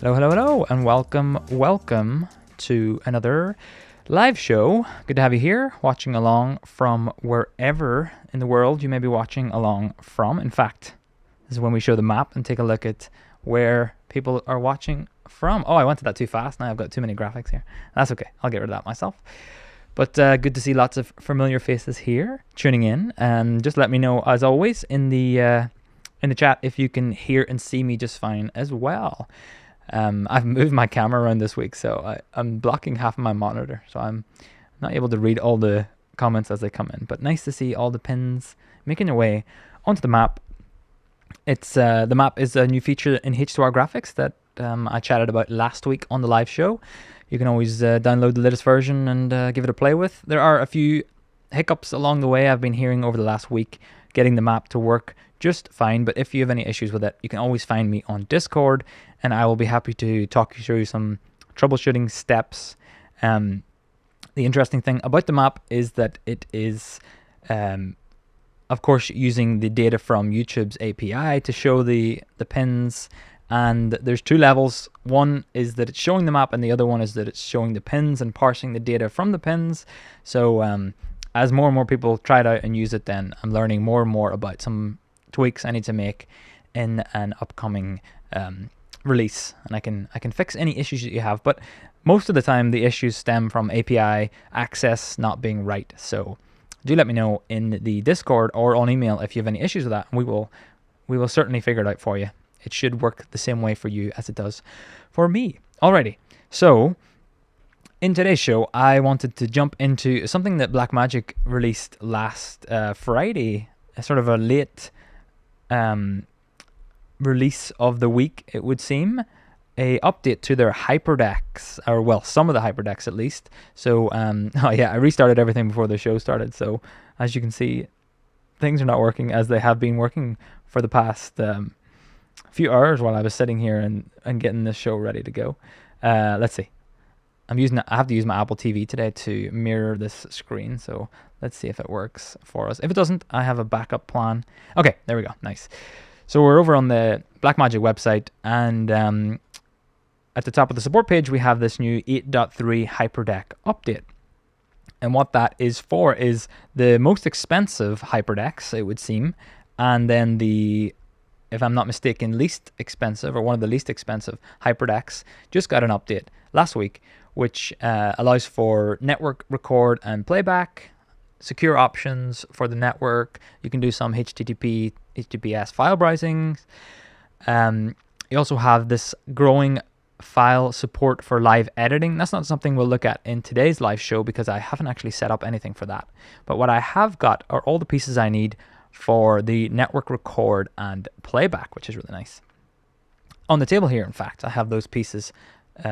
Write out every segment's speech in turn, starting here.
Hello, hello, hello, and welcome to another live show. Good to have you here, watching along from wherever in the world you may be watching along from. In fact, this is when we show the map and take a look at where people are watching from. Oh, I went to that too fast. Now I've got too many graphics here. That's okay. I'll get rid of that myself. But good to see lots of familiar faces here tuning in. And just let me know, as always, in the chat if you can hear and see me just fine as well. I've moved my camera around this week, so I'm blocking half of my monitor, so I'm not able to read all the comments as they come in. But nice to see all the pins making their way onto the map. It's the map is a new feature in H2R Graphics that I chatted about last week on the live show. You can always download the latest version and give it a play with. There are a few hiccups along the way I've been hearing over the last week, getting the map to work just fine. But if you have any issues with it, you can always find me on Discord, and I will be happy to talk you through some troubleshooting steps. The interesting thing about the map is that it is, of course, using the data from YouTube's API to show the pins. And there's two levels. One is that it's showing the map, and the other one is that it's showing the pins and parsing the data from the pins. So as more and more people try it out and use it, then I'm learning more and more about some tweaks I need to make in an upcoming release, and I can fix any issues that you have. But most of the time, the issues stem from API access not being right. So do let me know in the Discord or on email if you have any issues with that, and we will certainly figure it out for you. It should work the same way for you as it does for me. Alrighty, so in today's show, I wanted to jump into something that Blackmagic released last Friday, sort of a late release of the week, it would seem. A update to their Hyperdecks, or well, some of the Hyperdecks at least. So, oh yeah, I restarted everything before the show started. So as you can see, things are not working as they have been working for the past few hours while I was sitting here and getting this show ready to go. Let's see. I have to use my Apple TV today to mirror this screen. So let's see if it works for us. If it doesn't, I have a backup plan. Okay, there we go. Nice. So we're over on the Blackmagic website, and at the top of the support page, we have this new 8.3 HyperDeck update. And what that is for is the most expensive HyperDecks, it would seem, and then the, if I'm not mistaken, least expensive, or one of the least expensive HyperDecks just got an update last week, which allows for network record and playback, secure options for the network. You can do some HTTPS file browsing. You also have this growing file support for live editing. That's not something we'll look at in today's live show because I haven't actually set up anything for that. But what I have got are all the pieces I need for the network record and playback, which is really nice. On the table here, in fact, I have those pieces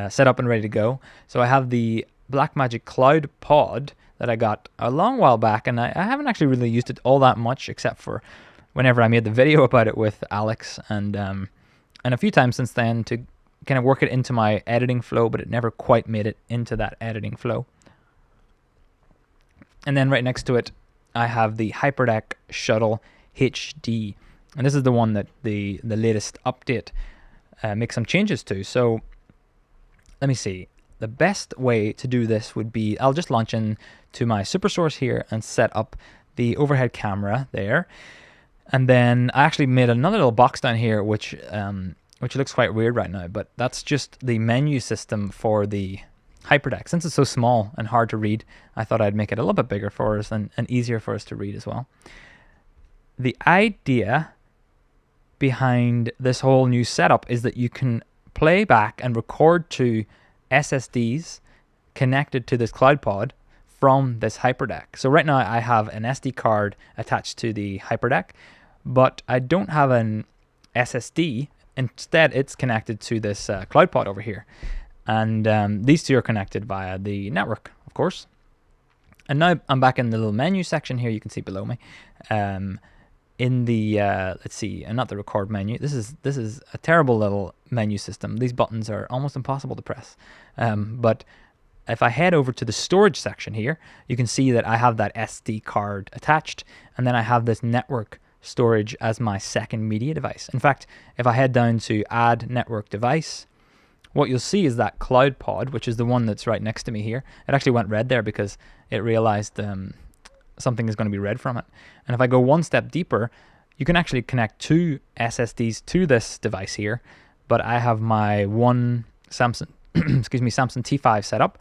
set up and ready to go. So I have the Blackmagic Cloud Pod that I got a long while back, and I haven't actually really used it all that much, except for whenever I made the video about it with Alex, and a few times since then to kind of work it into my editing flow, but it never quite made it into that editing flow. And then right next to it, I have the HyperDeck Shuttle HD, and this is the one that the latest update makes some changes to. So let me see. The best way to do this would be, I'll just launch in to my Supersource here and set up the overhead camera there. And then I actually made another little box down here, which looks quite weird right now, but that's just the menu system for the HyperDeck. Since it's so small and hard to read, I thought I'd make it a little bit bigger for us and easier for us to read as well. The idea behind this whole new setup is that you can play back and record to SSDs connected to this cloud pod from this HyperDeck. So right now I have an SD card attached to the HyperDeck, but I don't have an SSD. Instead, it's connected to this cloud pod over here. And these two are connected via the network, of course. And now I'm back in the little menu section here. You can see below me. In the let's see, not the record menu. This is a terrible little menu system. These buttons are almost impossible to press. But if I head over to the storage section here, you can see that I have that SD card attached, and then I have this network storage as my second media device. In fact, if I head down to add network device, what you'll see is that cloud pod, which is the one that's right next to me here. It actually went red there because it realized something is going to be read from it. And if I go one step deeper, you can actually connect two SSDs to this device here. But I have my one Samsung, Samsung T5 set up,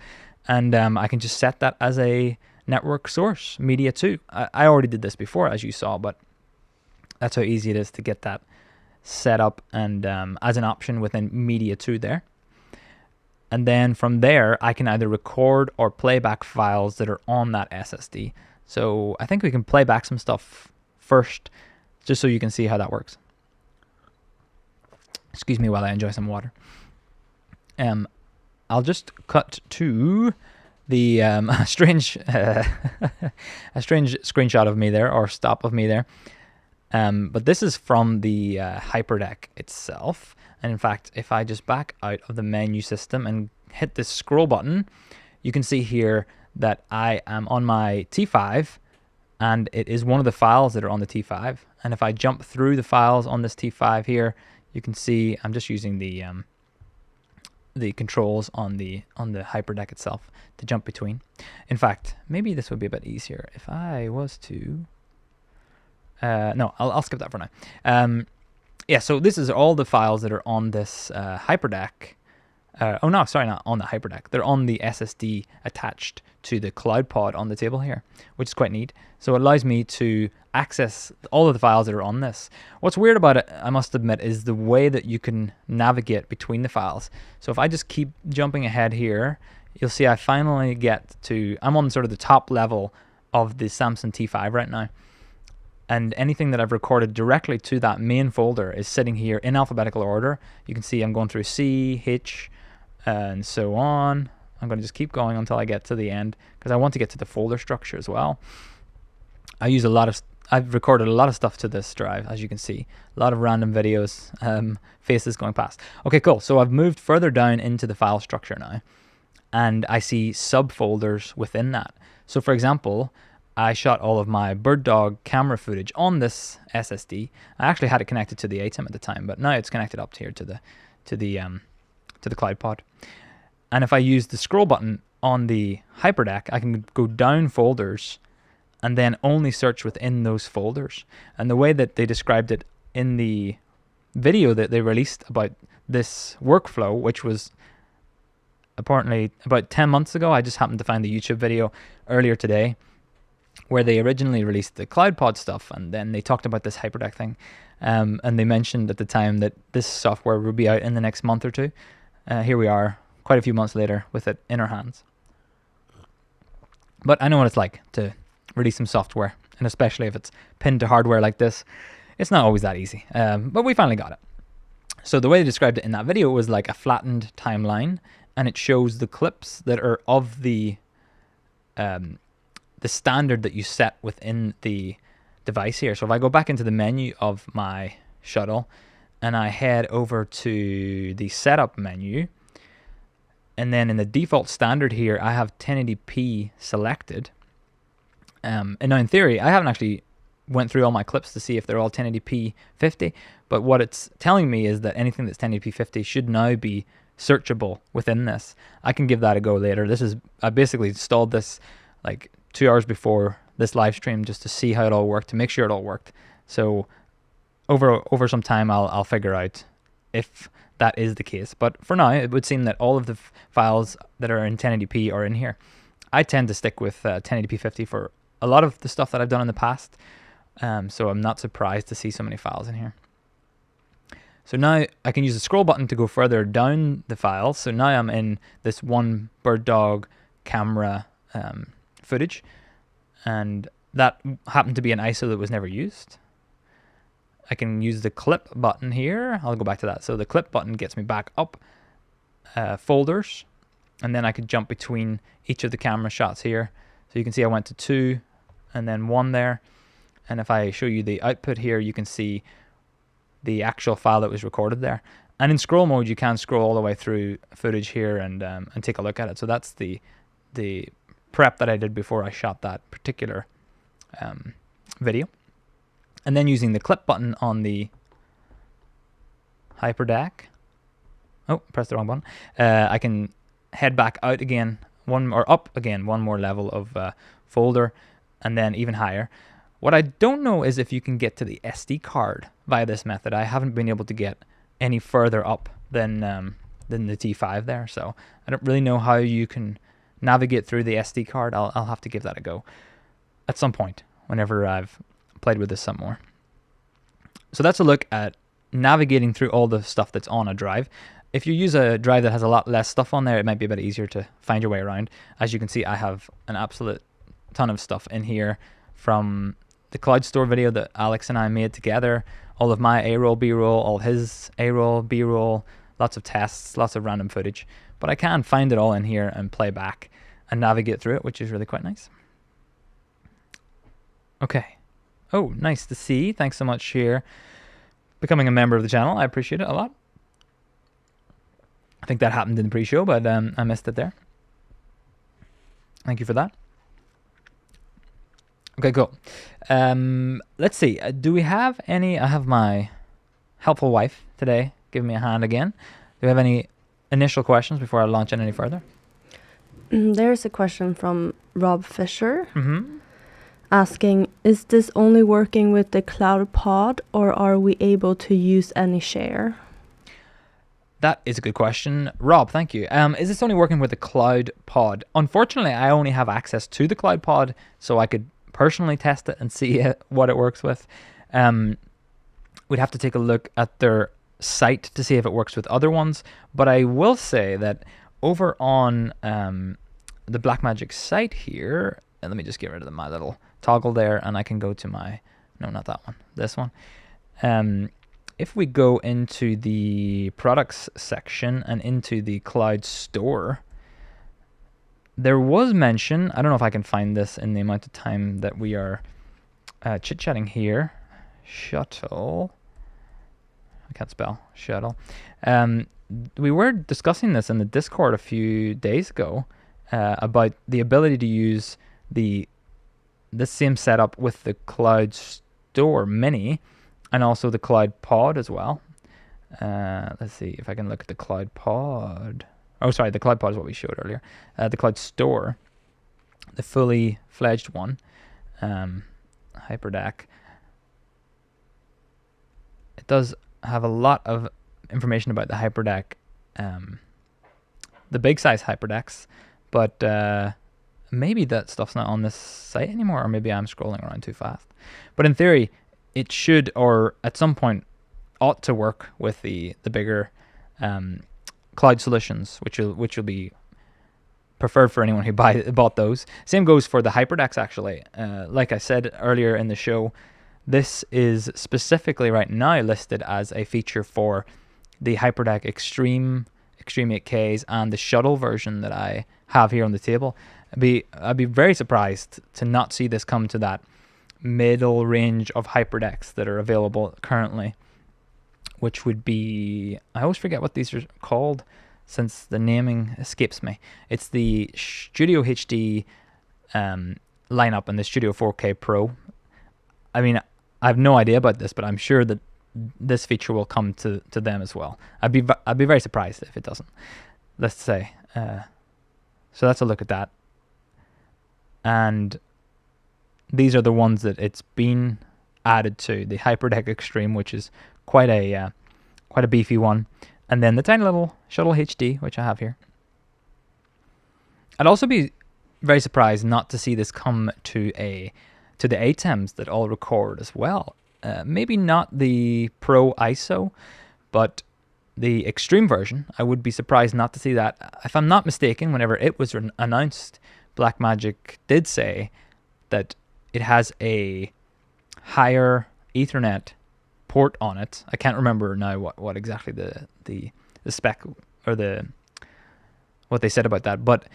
and I can just set that as a network source, Media 2. I already did this before, as you saw, but that's how easy it is to get that set up and as an option within Media 2 there. And then from there, I can either record or playback files that are on that SSD. So I think we can play back some stuff first, just so you can see how that works. Excuse me while I enjoy some water. I'll just cut to the a strange screenshot of me there, or stop of me there. But this is from the HyperDeck itself. And in fact, if I just back out of the menu system and hit this scroll button, you can see here that I am on my T5, and it is one of the files that are on the T5. And if I jump through the files on this T5 here, you can see I'm just using the controls on the HyperDeck itself to jump between. In fact, maybe this would be a bit easier if I was to. No, I'll skip that for now. Yeah, so this is all the files that are on this HyperDeck. Oh no, sorry, not on the HyperDeck. They're on the SSD attached to the cloud pod on the table here, which is quite neat. So it allows me to access all of the files that are on this. What's weird about it, I must admit, is the way that you can navigate between the files. So if I just keep jumping ahead here, you'll see I finally get to, I'm on sort of the top level of the Samsung T5 right now. And anything that I've recorded directly to that main folder is sitting here in alphabetical order. You can see I'm going through C, H, and so on. I'm going to just keep going until I get to the end, because I want to get to the folder structure as well. I've recorded a lot of stuff to this drive, as you can see. A lot of random videos, faces going past. Okay, cool. So I've moved further down into the file structure now, and I see subfolders within that. So for example, I shot all of my bird dog camera footage on this SSD. I actually had it connected to the ATEM at the time, but now it's connected up here to the cloud pod. And if I use the scroll button on the HyperDeck, I can go down folders and then only search within those folders. And the way that they described it in the video that they released about this workflow, which was apparently about 10 months ago, I just happened to find the YouTube video earlier today, where they originally released the CloudPod stuff, and then they talked about this HyperDeck thing. And they mentioned at the time that this software will be out in the next month or two. Here we are, quite a few months later, with it in our hands. But I know what it's like to release some software, and especially if it's pinned to hardware like this, it's not always that easy. But we finally got it. So the way they described it in that video was like a flattened timeline, and it shows the clips that are of the standard that you set within the device here. So if I go back into the menu of my shuttle and I head over to the setup menu, and then in the default standard here, I have 1080p selected. And now in theory, I haven't actually went through all my clips to see if they're all 1080p 50, but what it's telling me is that anything that's 1080p 50 should now be searchable within this. I can give that a go later. I basically installed this like 2 hours before this live stream just to see how it all worked, to make sure it all worked. So over some time, I'll figure out if that is the case. But for now, it would seem that all of the files that are in 1080p are in here. I tend to stick with 1080p 50 for a lot of the stuff that I've done in the past. So I'm not surprised to see so many files in here. So now I can use the scroll button to go further down the files. So now I'm in this one bird dog camera footage, and that happened to be an ISO that was never used. I can use the clip button here. I'll go back to that. So the clip button gets me back up folders, and then I could jump between each of the camera shots here. So you can see I went to 2 and then 1 there. And if I show you the output here, you can see the actual file that was recorded there. And in scroll mode, you can scroll all the way through footage here and take a look at it. So that's the prep that I did before I shot that particular video. And then using the clip button on the HyperDeck, Oh, press the wrong button. I can head back out again, up again, one more level of folder, and then even higher. What I don't know is if you can get to the SD card via this method. I haven't been able to get any further up than the T5 there, so I don't really know how you can navigate through the SD card. I'll have to give that a go at some point whenever I've played with this some more. So that's a look at navigating through all the stuff that's on a drive. If you use a drive that has a lot less stuff on there, it might be a bit easier to find your way around. As you can see, I have an absolute ton of stuff in here, from the Cloud Store video that Alex and I made together, all of my A-roll, B-roll, all his A-roll, B-roll, lots of tests, lots of random footage. But I can find it all in here and play back and navigate through it, which is really quite nice. Okay. Oh, nice to see. Thanks so much here. Becoming a member of the channel. I appreciate it a lot. I think that happened in the pre-show, but I missed it there. Thank you for that. Okay, cool. Let's see. Do we have any... I have my helpful wife today giving me a hand again. Do we have any initial questions before I launch in any further? There's a question from Rob Fisher. Asking, is this only working with the Cloud Pod, or are we able to use any share? That is a good question. Rob, thank you. Is this only working with the Cloud Pod? Unfortunately, I only have access to the Cloud Pod, so I could personally test it and see what it works with. We'd have to take a look at their site to see if it works with other ones, but I will say that over on the Blackmagic site here, and let me just get rid of my little toggle there, and I can go to my, no, not that one, this one. If we go into the products section and into the Cloud Store, there was mention, I don't know if I can find this in the amount of time that we are chit-chatting here. Shuttle. I can't spell shuttle. We were discussing this in the Discord a few days ago about the ability to use the same setup with the Cloud Store Mini and also the Cloud Pod as well. Let's see if I can look at the Cloud Pod. Oh, sorry, the Cloud Pod is what we showed earlier. The Cloud Store, the fully fledged one, HyperDeck. It does have a lot of information about the HyperDeck, the big size HyperDecks, but maybe that stuff's not on this site anymore, or maybe I'm scrolling around too fast. But in theory, it should, or at some point, ought to work with the bigger cloud solutions, which will be preferred for anyone who bought those. Same goes for the HyperDecks, actually. Like I said earlier in the show, this is specifically right now listed as a feature for the HyperDeck Extreme 8Ks, and the shuttle version that I have here on the table. I'd be very surprised to not see this come to that middle range of HyperDecks that are available currently, which would be, I always forget what these are called since the naming escapes me. It's the Studio HD lineup and the Studio 4K Pro. I mean, I have no idea about this, but I'm sure that this feature will come to them as well. I'd be very surprised if it doesn't. Let's say. So that's a look at that. And these are the ones that it's been added to. The HyperDeck Extreme, which is quite a beefy one, and then the tiny little Shuttle HD, which I have here. I'd also be very surprised not to see this come to the ATEMs that all record as well. Maybe not the Pro ISO, but the Extreme version. I would be surprised not to see that. If I'm not mistaken, whenever it was announced, Blackmagic did say that it has a higher Ethernet port on it. I can't remember now what exactly the spec or what they said about that, but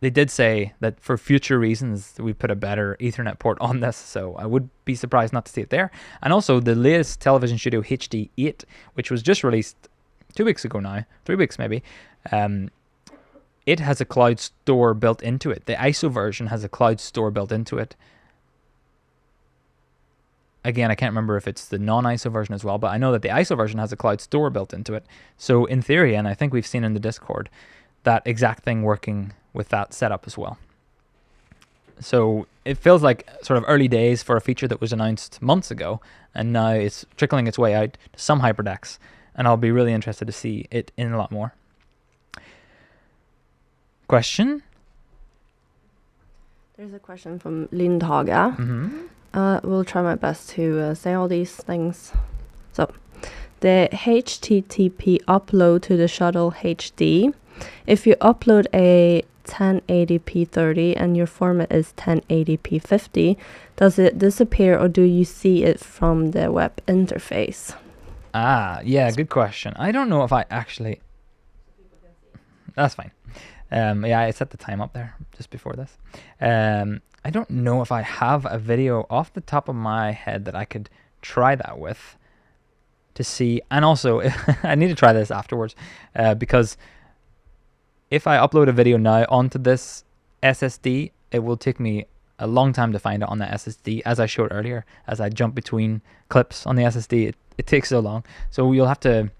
they did say that for future reasons we put a better Ethernet port on this, so I would be surprised not to see it there. And also the latest Television Studio HD 8, which was just released 2 weeks ago now, 3 weeks maybe, it has a Cloud Store built into it. The ISO version has a Cloud Store built into it. again, I can't remember if it's the non-ISO version as well, but I know that the ISO version has a cloud store built into it. So in theory, and I think we've seen in the Discord, that exact thing working with that setup as well. So it feels like sort of early days for a feature that was announced months ago, and now it's trickling its way out to some Hyperdecks, and I'll be really interested to see it in a lot more. Question? There's a question from Lindhaga. We'll try my best to say all these things. So, the HTTP upload to the shuttle HD. If you upload a 1080p 30 and your format is 1080p 50, does it disappear or do you see it from the web interface? Yeah, good question. I don't know if I actually... That's fine. Yeah, I set the time up there just before this. I don't know if I have a video off the top of my head that I could try that with to see. And also, I need to try this afterwards because if I upload a video now onto this SSD, it will take me a long time to find it on the SSD, as I showed earlier. As I jump between clips on the SSD, it takes so long. So you'll have to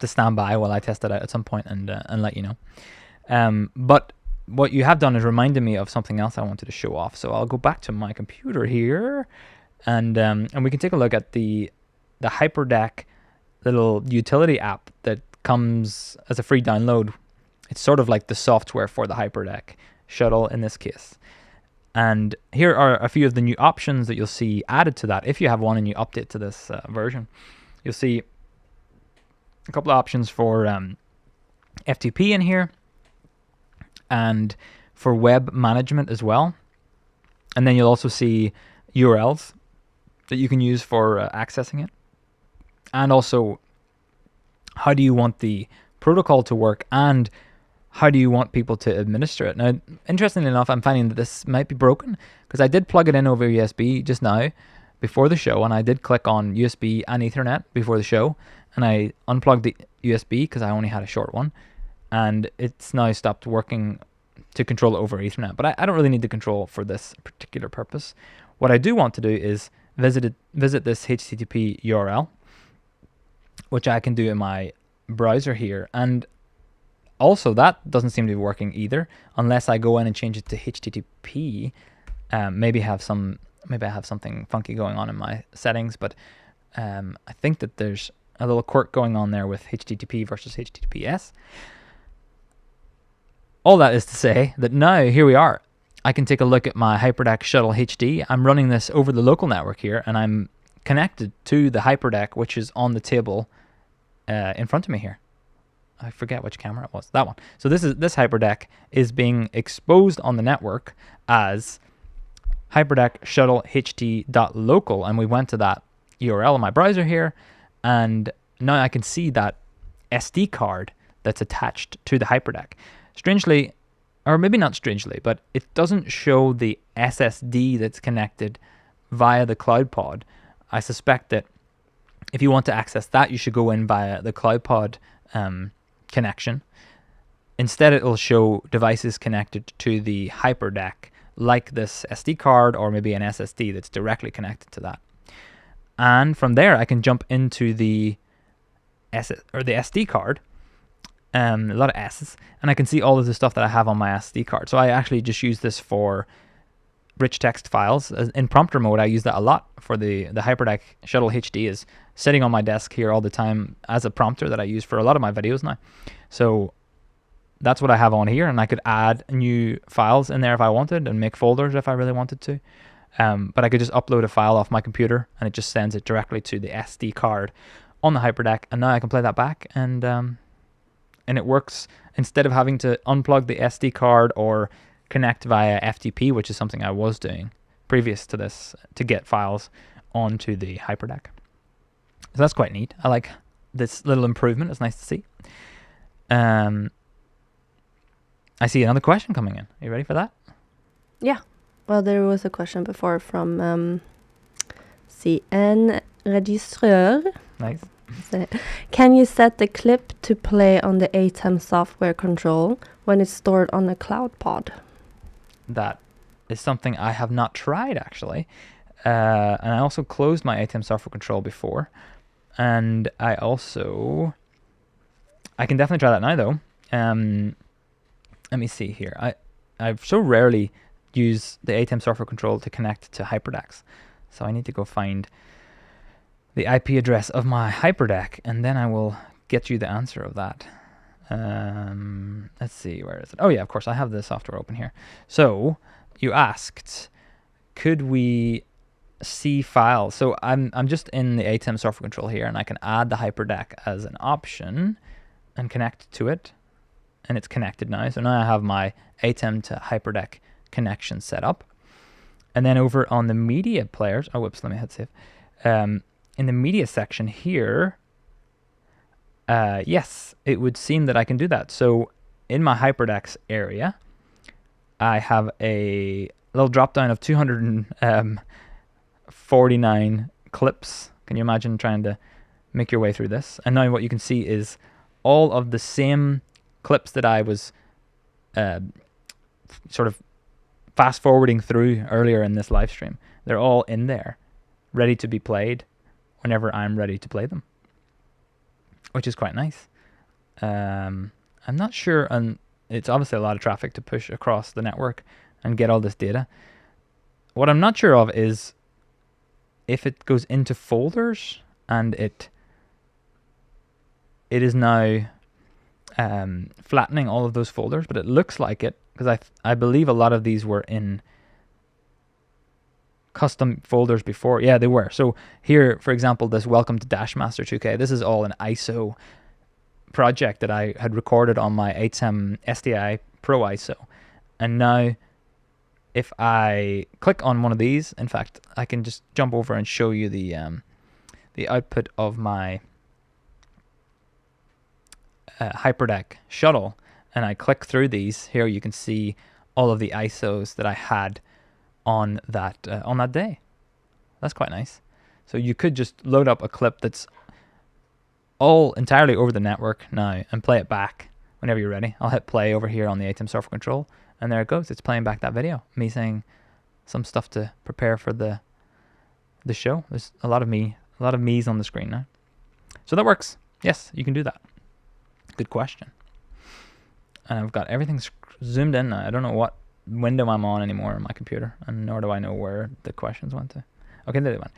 stand by while I test it out at some point and let you know. But what you have done is reminded me of something else I wanted to show off. So I'll go back to my computer here, and we can take a look at the HyperDeck little utility app that comes as a free download. It's sort of like the software for the HyperDeck shuttle in this case. And here are a few of the new options that you'll see added to that. If you have one and you update to this version, you'll see a couple of options for FTP in here and for web management as well. And then you'll also see URLs that you can use for accessing it. And also, how do you want the protocol to work, and how do you want people to administer it? Now, interestingly enough, I'm finding that this might be broken because I did plug it in over USB just now before the show, and I did click on USB and Ethernet before the show, and I unplugged the USB because I only had a short one, and it's now stopped working to control it over Ethernet. But I don't really need the control for this particular purpose. What I do want to do is visit this HTTP URL, which I can do in my browser here, and also that doesn't seem to be working either unless I go in and change it to HTTP. Maybe I have something funky going on in my settings, but I think that there's a little quirk going on there with HTTP versus HTTPS. All that is to say that now here we are. I can take a look at my HyperDeck Shuttle HD. I'm running this over the local network here, and I'm connected to the HyperDeck, which is on the table in front of me here. I forget which camera it was. That one. So this HyperDeck is being exposed on the network as HyperDeck Shuttle HD.local, and we went to that URL in my browser here, and now I can see that SD card that's attached to the HyperDeck. Strangely, or maybe not strangely, but it doesn't show the SSD that's connected via the CloudPod. I suspect that if you want to access that, you should go in via the CloudPod connection. Instead, it will show devices connected to the HyperDeck, like this SD card or maybe an SSD that's directly connected to that. And from there, I can jump into the SD card. A lot of S's, and I can see all of the stuff that I have on my SD card. So I actually just use this for rich text files. In prompter mode, I use that a lot for the HyperDeck Shuttle HD is sitting on my desk here all the time as a prompter that I use for a lot of my videos now. So that's what I have on here, and I could add new files in there if I wanted and make folders if I really wanted to. But I could just upload a file off my computer and it just sends it directly to the SD card on the HyperDeck, and now I can play that back, and it works instead of having to unplug the SD card or connect via FTP, which is something I was doing previous to this to get files onto the HyperDeck. So that's quite neat. I like this little improvement. It's nice to see. I see another question coming in. Are you ready for that? Yeah. Well, there was a question before from CN Registreur. Nice. Can you set the clip to play on the ATEM Software Control when it's stored on a cloud pod? That is something I have not tried, actually. And I also closed my ATEM Software Control before. And I can definitely try that now though. Let me see here. I've so rarely use the ATEM Software Control to connect to Hyperdecks. So I need to go find the IP address of my Hyperdeck, and then I will get you the answer of that. Let's see, where is it? Oh yeah, of course, I have the software open here. So you asked, could we see files? So I'm just in the ATEM Software Control here, and I can add the Hyperdeck as an option and connect to it. And it's connected now. So now I have my ATEM to Hyperdeck connection set up. And then over on the media players, oh whoops, let me hit save. In the media section here, yes, it would seem that I can do that. So in my Hyperdecks area, I have a little drop down of 249 clips. Can you imagine trying to make your way through this? And now what you can see is all of the same clips that I was sort of fast forwarding through earlier in this live stream. They're all in there, ready to be played whenever I'm ready to play them, which is quite nice. I'm not sure, and it's obviously a lot of traffic to push across the network and get all this data. What I'm not sure of is if it goes into folders and it is now flattening all of those folders, but it looks like it, because I believe a lot of these were in custom folders before. Yeah, they were. So here, for example, this Welcome to Dashmaster 2K, this is all an ISO project that I had recorded on my ATEM SDI Pro ISO. And now if I click on one of these, in fact, I can just jump over and show you the output of my Hyperdeck shuttle, and I click through these. Here you can see all of the ISOs that I had on that day. That's quite nice. So you could just load up a clip that's all entirely over the network now and play it back whenever you're ready. I'll hit play over here on the ATEM Software Control, and there it goes. It's playing back that video. Me saying some stuff to prepare for the show. There's a lot of me's on the screen now. So that works. Yes, you can do that. Good question. And I've got everything zoomed in now. I don't know what window I'm on anymore on my computer, and nor do I know where the questions went to. Okay, there they went.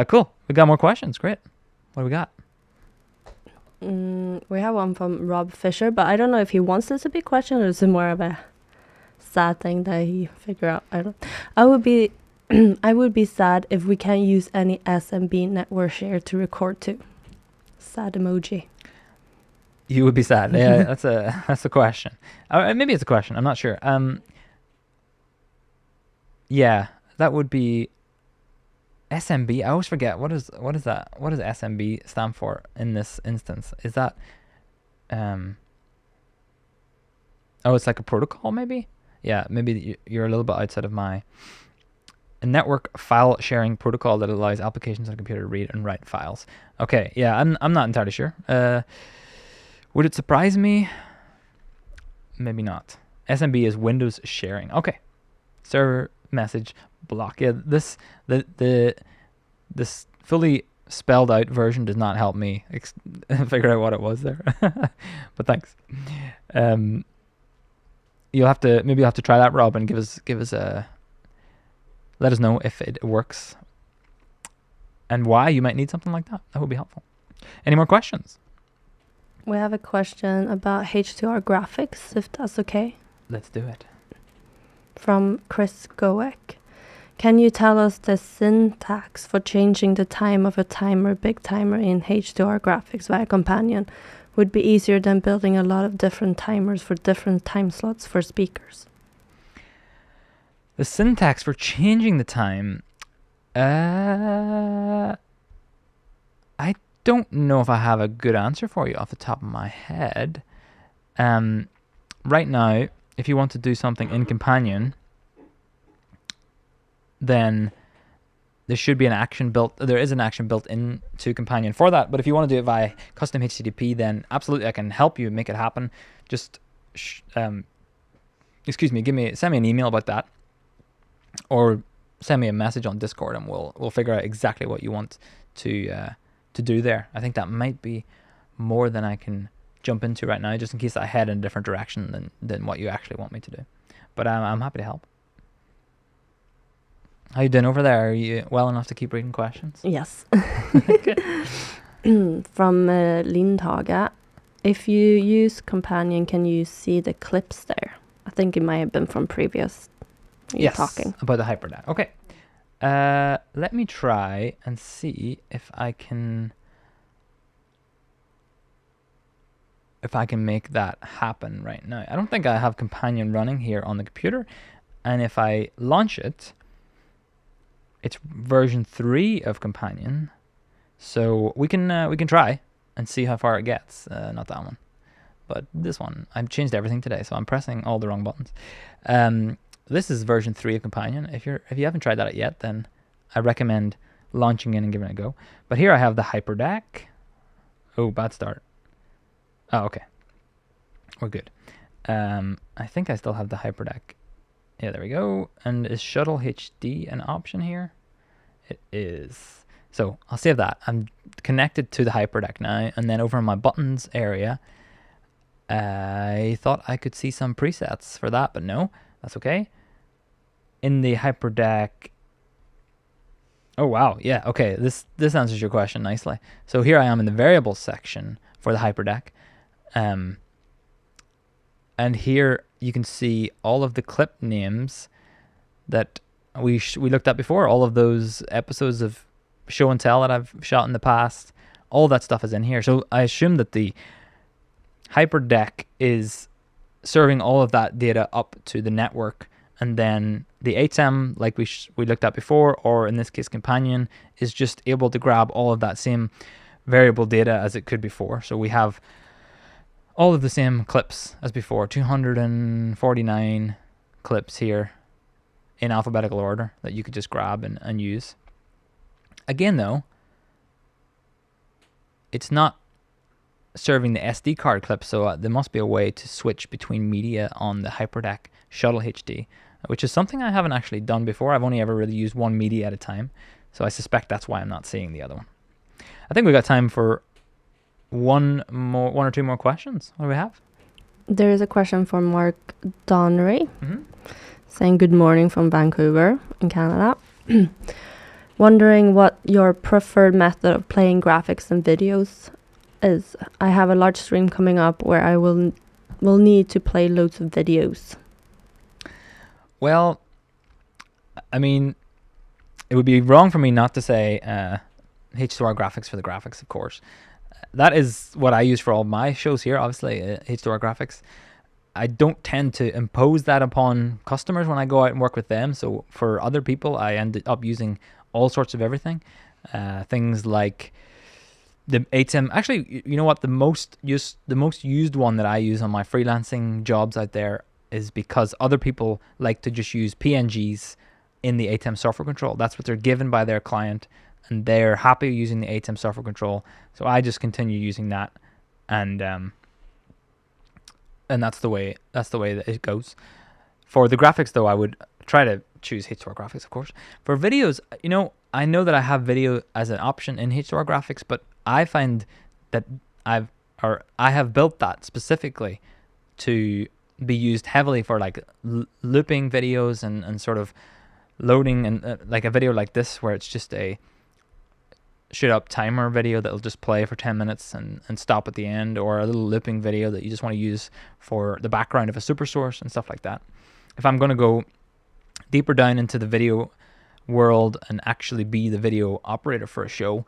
Cool. We got more questions. Great. What do we got? We have one from Rob Fisher, but I don't know if he wants this to be a question or is it more of a sad thing that he figure out. I would be sad if we can't use any SMB network share to record to. Sad emoji. You would be sad. Yeah, that's a question. Maybe it's a question. I'm not sure. Yeah, that would be SMB. I always forget what is that? What does SMB stand for in this instance? Is that oh, it's like a protocol maybe? Yeah, maybe you're a little bit outside of a network file sharing protocol that allows applications on a computer to read and write files. Okay, yeah, I'm not entirely sure. Would it surprise me? Maybe not. SMB is Windows sharing. Okay. Server message block. Yeah, this fully spelled out version does not help me figure out what it was there. But thanks. Maybe you'll have to try that, Rob, and give us let us know if it works and why you might need something like that. That would be helpful. Any more questions? We have a question about H2R graphics, if that's okay. Let's do it. From Chris Goek. Can you tell us the syntax for changing the time of a timer, big timer in H2R graphics via Companion? Would be easier than building a lot of different timers for different time slots for speakers. The syntax for changing the time, I don't know if I have a good answer for you off the top of my head. Right now, if you want to do something in Companion, then there should be an action built. There is an action built into Companion for that. But if you want to do it via custom HTTP, then absolutely I can help you make it happen. Just send me an email about that, or send me a message on Discord, and we'll figure out exactly what you want to do there. I think that might be more than I can jump into right now, just in case I head in a different direction than what you actually want me to do. But I'm happy to help. How you doing over there? Are you well enough to keep reading questions? Yes. From Lindhage, if you use Companion, can you see the clips there? I think it might have been from previous talking. About the HyperDeck. Okay. Let me try and see if I can make that happen right now. I don't think I have Companion running here on the computer, and if I launch it, it's version 3 of Companion, so we can try and see how far it gets. Not that one, but this one. I've changed everything today, so I'm pressing all the wrong buttons. This is version 3 of Companion. If you haven't tried that yet, then I recommend launching in and giving it a go. But here I have the HyperDeck. Oh, bad start. Oh, okay. We're good. I think I still have the HyperDeck. Yeah, there we go. And is Shuttle HD an option here? It is. So I'll save that. I'm connected to the HyperDeck now, and then over in my buttons area, I thought I could see some presets for that, but no, that's okay. In the HyperDeck, oh wow, yeah, okay, this answers your question nicely. So here I am in the variables section for the HyperDeck, and here you can see all of the clip names that we looked at before, all of those episodes of show and tell that I've shot in the past. All that stuff is in here. So I assume that the HyperDeck is serving all of that data up to the network, and then the ATEM, like we looked at before, or in this case Companion, is just able to grab all of that same variable data as it could before. So we have all of the same clips as before, 249 clips here in alphabetical order that you could just grab and use. Again though, it's not serving the SD card clip, so there must be a way to switch between media on the HyperDeck Shuttle HD, which is something I haven't actually done before. I've only ever really used one media at a time, so I suspect that's why I'm not seeing the other one. I think we got time for one or two more questions. What do we have? There is a question from Mark Donnery, saying good morning from Vancouver in Canada. Wondering what your preferred method of playing graphics and videos is. I have a large stream coming up where I will need to play loads of videos. Well, I mean, it would be wrong for me not to say H2R Graphics for the graphics, of course. That is what I use for all my shows here, obviously, H2R Graphics. I don't tend to impose that upon customers when I go out and work with them. So for other people, I ended up using all sorts of everything. Things like the ATEM. Actually, you know what? The most used one that I use on my freelancing jobs out there is because other people like to just use PNGs in the ATEM Software Control. That's what they're given by their client, and they're happy using the ATEM Software Control. So I just continue using that, and that's the way that it goes. For the graphics, though, I would try to choose H2R Graphics, of course. For videos, you know, I know that I have video as an option in H2R Graphics, but I find that I have built that specifically to be used heavily for like looping videos and sort of loading, and like a video like this where it's just a shoot up timer video that'll just play for 10 minutes and stop at the end, or a little looping video that you just want to use for the background of a super source and stuff like that. If I'm going to go deeper down into the video world and actually be the video operator for a show,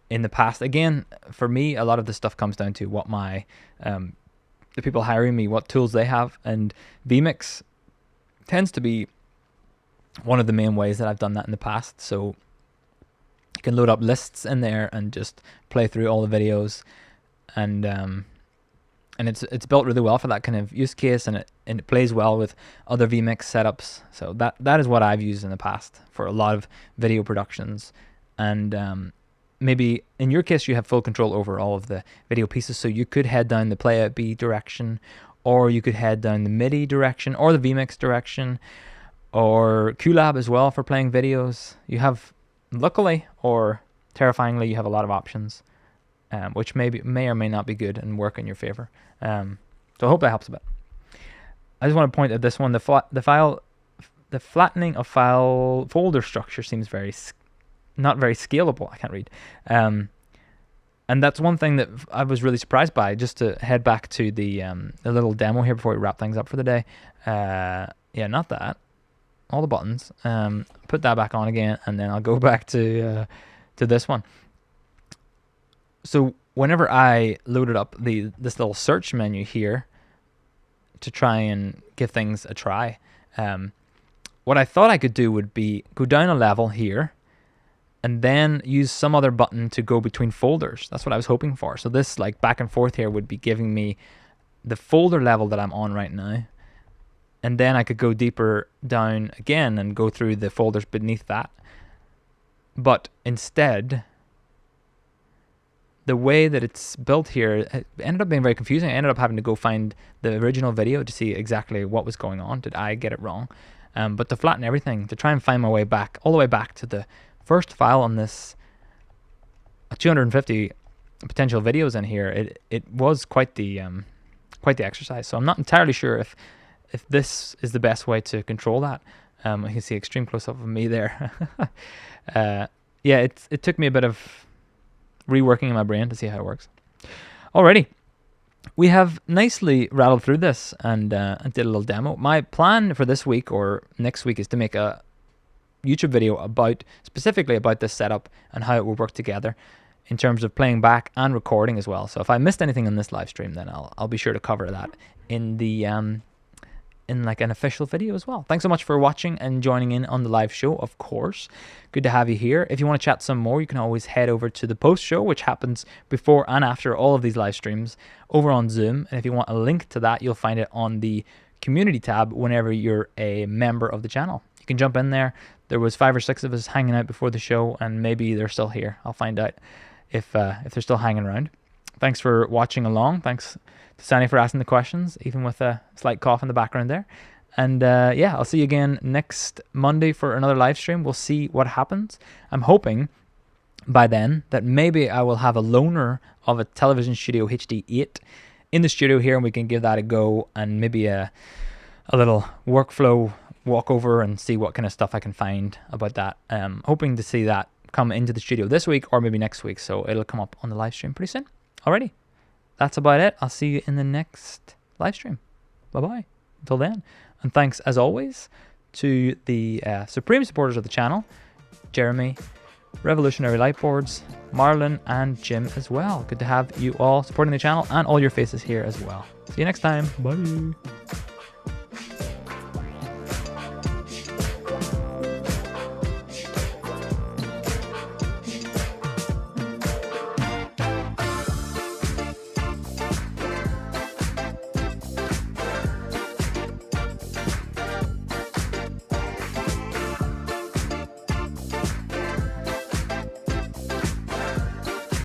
in the past, again, for me, a lot of this stuff comes down to what my the people hiring me, what tools they have, and vMix tends to be one of the main ways that I've done that in the past. So you can load up lists in there and just play through all the videos, and it's built really well for that kind of use case, and it plays well with other vMix setups. So that is what I've used in the past for a lot of video productions. And maybe in your case you have full control over all of the video pieces, so you could head down the play out B direction, or you could head down the MIDI direction or the vMix direction, or QLab as well for playing videos. You have, luckily or terrifyingly, you have a lot of options, which may or may not be good and work in your favor. So I hope that helps a bit. I just want to point at this one. The flattening of file folder structure seems not very scalable. I can't read. And that's one thing that I was really surprised by. Just to head back to the little demo here before we wrap things up for the day. Yeah, not that. All the buttons. Put that back on again, and then I'll go back to this one. So whenever I loaded up this little search menu here to try and give things a try, what I thought I could do would be go down a level here and then use some other button to go between folders. That's what I was hoping for. So this like back and forth here would be giving me the folder level that I'm on right now. And then I could go deeper down again and go through the folders beneath that. But instead, the way that it's built here, it ended up being very confusing. I ended up having to go find the original video to see exactly what was going on. Did I get it wrong? But to flatten everything, to try and find my way back, all the way back to the first file on this 250 potential videos in here, it was quite the exercise. So I'm not entirely sure if this is the best way to control that. You can see extreme close up of me there. Yeah, it took me a bit of reworking in my brain to see how it works. Alrighty, we have nicely rattled through this and did a little demo. My plan for this week or next week is to make a YouTube video specifically about this setup and how it will work together in terms of playing back and recording as well. So if I missed anything in this live stream, then I'll be sure to cover that in the in like an official video as well. Thanks so much for watching and joining in on the live show, of course. Good to have you here. If you want to chat some more, you can always head over to the post show, which happens before and after all of these live streams over on Zoom. And if you want a link to that, you'll find it on the community tab whenever you're a member of the channel. You can jump in there. There was 5 or 6 of us hanging out before the show, and maybe they're still here. I'll find out if they're still hanging around. Thanks for watching along. Thanks to Sani for asking the questions, even with a slight cough in the background there. And yeah, I'll see you again next Monday for another live stream. We'll see what happens. I'm hoping by then that maybe I will have a loaner of a Television Studio HD8 in the studio here, and we can give that a go and maybe a little workflow walk over and see what kind of stuff I can find about that. Hoping to see that come into the studio this week or maybe next week, so it'll come up on the live stream pretty soon. Alrighty, that's about it. I'll see you in the next live stream. Bye-bye. Until then. And thanks, as always, to the supreme supporters of the channel, Jeremy, Revolutionary Lightboards, Marlon, and Jim as well. Good to have you all supporting the channel and all your faces here as well. See you next time. Bye.